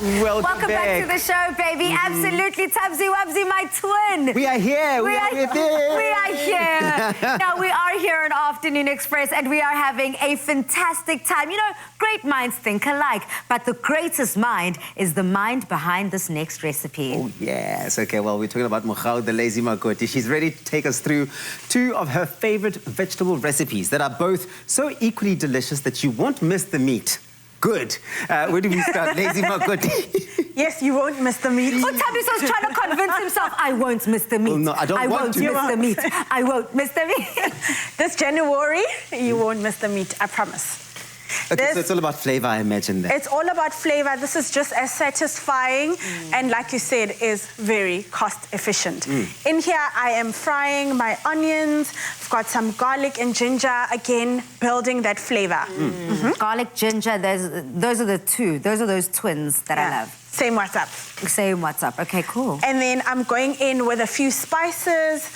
Welcome back to the show, baby. Absolutely, Tabzi Wabzi, my twin. We are here. We are here. We are here. Now, we are here on Afternoon Express, and we are having a fantastic time. You know, great minds think alike, but the greatest mind is the mind behind this next recipe. Oh, yes. Okay, well, we're talking about Kgodu, the lazy makoti. She's ready to take us through two of her favorite vegetable recipes that are both so equally delicious that you won't miss the meat. Good. Where do we start? Lazy makoti. Yes, you won't miss the meat. Oh, Tabiso's trying to convince himself, I won't miss the meat. Well, no, I won't miss the meat. I won't miss the meat. This January, you won't miss the meat, I promise. Okay, so it's all about flavor, I imagine that. It's all about flavor. This is just as satisfying and, like you said, is very cost efficient. In here, I am frying my onions. I've got some garlic and ginger, again, building that flavor. Garlic, ginger, those are the two. Those are those twins that I love. Same what's up. Same what's up. Okay, cool. And then I'm going in with a few spices,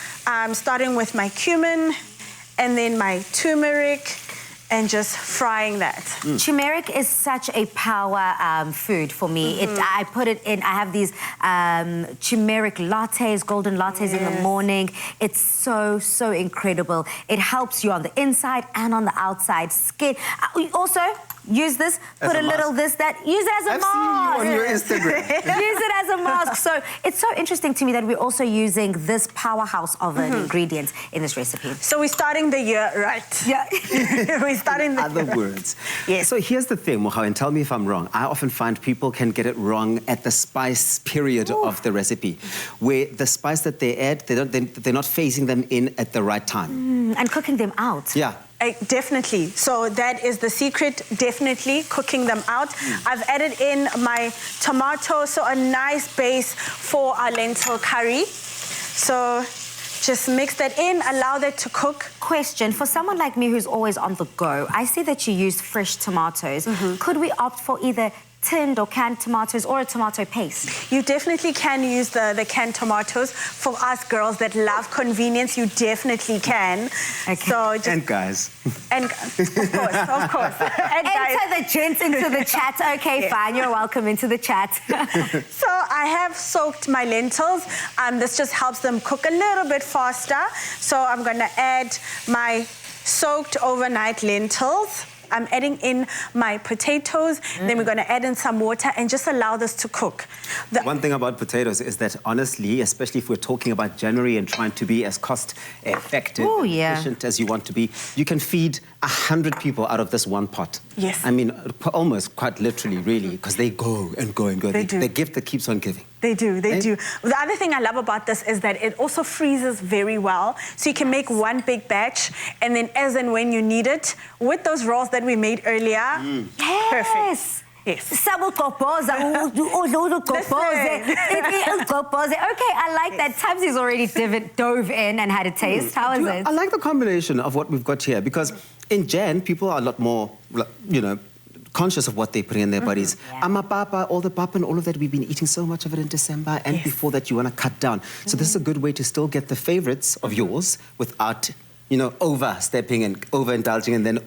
starting with my cumin and then my turmeric, and just frying that. Turmeric is such a power food for me. I put it in, I have these turmeric lattes, golden lattes in the morning. It's so, so incredible. It helps you on the inside and on the outside skin. Also, use this, put a little this, that, use it as a mask. I've seen you on your Instagram. Use it as a mask. So it's so interesting to me that we're also using this powerhouse of an ingredient in this recipe. So we're starting the year right. Yeah. We're starting the Other words. Yes. So here's the thing, Kgodu, and tell me if I'm wrong. I often find people can get it wrong at the spice period of the recipe, where the spice that they add, they're not phasing them in at the right time. And cooking them out. Yeah. Definitely. So that is the secret, definitely cooking them out. I've added in my tomato, so a nice base for our lentil curry. So just mix that in, allow that to cook. Question, for someone like me who's always on the go, I see that you use fresh tomatoes. Could we opt for either tinned or canned tomatoes or a tomato paste? You definitely can use the canned tomatoes. For us girls that love convenience, you definitely can. Okay. So just, And guys. and of course. And guys. Enter the gents into the chat. Okay, fine, you're welcome into the chat. So I have soaked my lentils. This just helps them cook a little bit faster. So I'm gonna add my soaked overnight lentils. I'm adding in my potatoes, then we're going to add in some water and just allow this to cook. One thing about potatoes is that, honestly, especially if we're talking about January and trying to be as cost-effective and efficient as you want to be, you can feed 100 people out of this one pot. Yes. I mean, almost quite literally, really, because they go and go and go. They do. The gift that keeps on giving. They do, they do. The other thing I love about this is that it also freezes very well. So you can make one big batch, and then as and when you need it, with those rolls that we made earlier, perfect. Yes. Okay, I like that. Tabzi's already dove in and had a taste. How is it? I like the combination of what we've got here, because in Jan, people are a lot more, you know, conscious of what they put in their bodies. Amapapa, all the papa and all of that, we've been eating so much of it in December, and before that you want to cut down. So this is a good way to still get the favorites of yours without, you know, overstepping and overindulging and then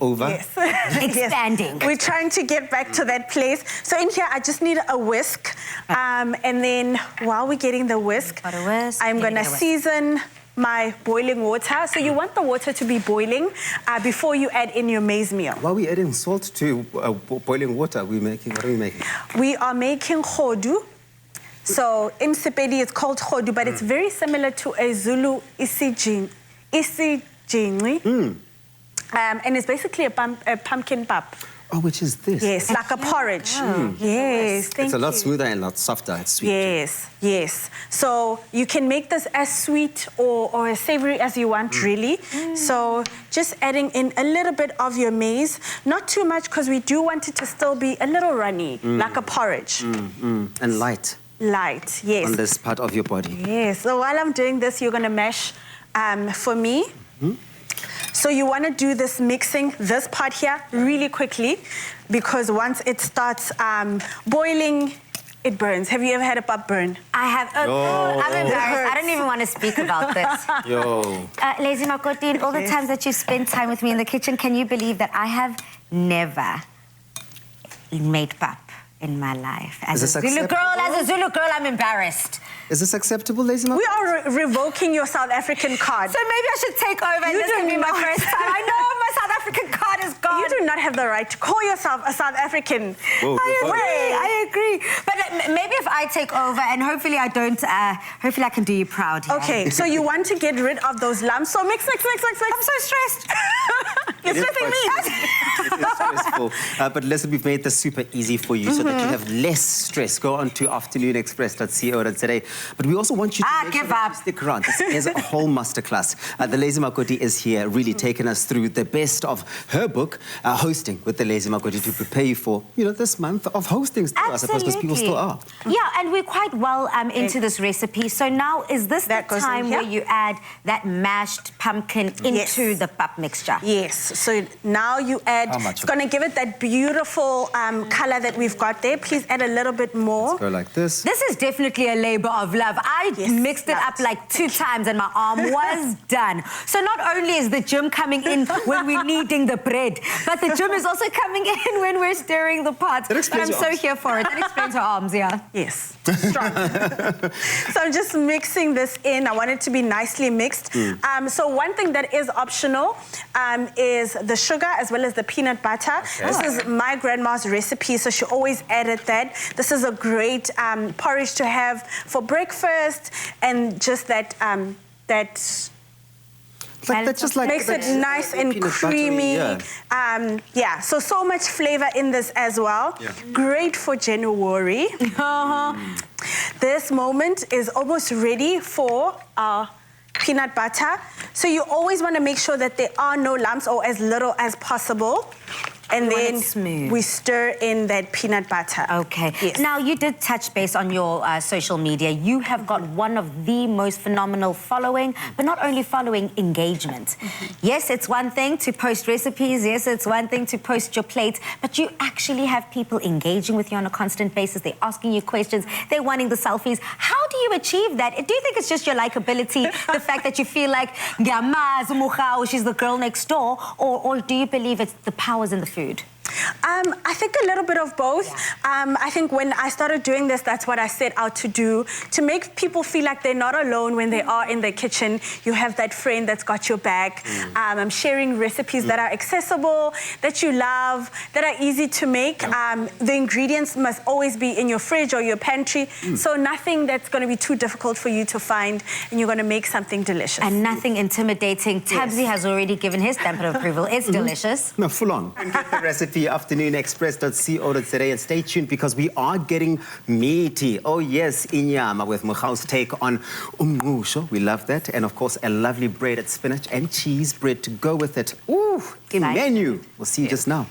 expanding. We're trying to get back to that place. So in here, I just need a whisk. And then while we're getting the whisk, I'm going to season my boiling water. So you want the water to be boiling before you add in your maize meal. While we're adding salt to boiling water, what are we making? We are making Kgodu. So in Sepedi, it's called Kgodu, but it's very similar to a Zulu isijingi. And it's basically a pumpkin pap. Oh, which is this? Yes, like a porridge. Yes, thank you. It's a lot smoother and a lot softer. It's sweet. Yes, yes. So you can make this as sweet or as savory as you want, really. So just adding in a little bit of your maize, not too much, because we do want it to still be a little runny, like a porridge. And light. Light, yes. On this part of your body. Yes. So while I'm doing this, you're going to mash for me. So you want to do this mixing, this part here, really quickly, because once it starts boiling, it burns. Have you ever had a pap burn? I have. I'm embarrassed. I don't even want to speak about this. Lazy Makoti, all the times that you spend time with me in the kitchen, can you believe that I have never made pap in my life. As Is a this Zulu girl, I'm embarrassed. Is this acceptable, Lazy Mama? We are revoking your South African card. So maybe I should take over and You this do will be my not. first time. I know my South African card is gone. You do not have the right to call yourself a South African. Whoa, I agree. But maybe if I take over and hopefully I don't, hopefully I can do you proud here. Okay, so you want to get rid of those lumps. So mix. I'm so stressed. You're stressing me. It is stressful. But listen, we've made this super easy for you so that you have less stress. Go on to afternoonexpress.co.za. But we also want you to make sure that you stick around. This is a whole masterclass. The Lazy Makoti is here, really taking us through the best of her book, Hosting with the Lazy Makoti, to prepare you for, this month of hosting still, I suppose, because people still are. Yeah, and we're quite well into this recipe. So now, is this the time where you add that mashed pumpkin into the pap mixture? Yes. So now you add, it's going to give it that beautiful color that we've got there. Please add a little bit more. Let's go like this. This is definitely a labor of love. I mixed it up like 2 times and my arm was done. So not only is the gym coming in when we're kneading the bread, but the gym is also coming in when we're stirring the pots. But I'm so here for it. That explains her arms, yeah. Yes, strong. So I'm just mixing this in. I want it to be nicely mixed. So one thing that is optional is the sugar as well as the peanut butter. Okay. This is my grandma's recipe, so she always added that. This is a great porridge to have for breakfast, and just that makes it nice and creamy. So much flavor in this as well. Yeah. Great for January. This moment is almost ready for our peanut butter. So you always want to make sure that there are no lumps, or as little as possible. And then we stir in that peanut butter. Okay. Yes. Now, you did touch base on your social media. You have got one of the most phenomenal following, but not only following, engagement. Yes, it's one thing to post recipes. Yes, it's one thing to post your plates, but you actually have people engaging with you on a constant basis. They're asking you questions. They're wanting the selfies. How do you achieve that? Do you think it's just your likability, the fact that you feel like, she's the girl next door, or do you believe it's the powers in the food? I think a little bit of both. Yeah. I think when I started doing this, that's what I set out to do, to make people feel like they're not alone when they are in the kitchen. You have that friend that's got your back. I'm sharing recipes that are accessible, that you love, that are easy to make. The ingredients must always be in your fridge or your pantry, so nothing that's going to be too difficult for you to find, and you're going to make something delicious. And nothing intimidating. Tabsy has already given his stamp of approval. It's delicious. No, full on. And get the recipe, afternoonexpress.co.za, and stay tuned because we are getting meaty. Oh yes, inyama with Mugau's take on umngqusho. We love that. And of course, a lovely breaded spinach and cheese bread to go with it. Ooh, in menu. We'll see you just now.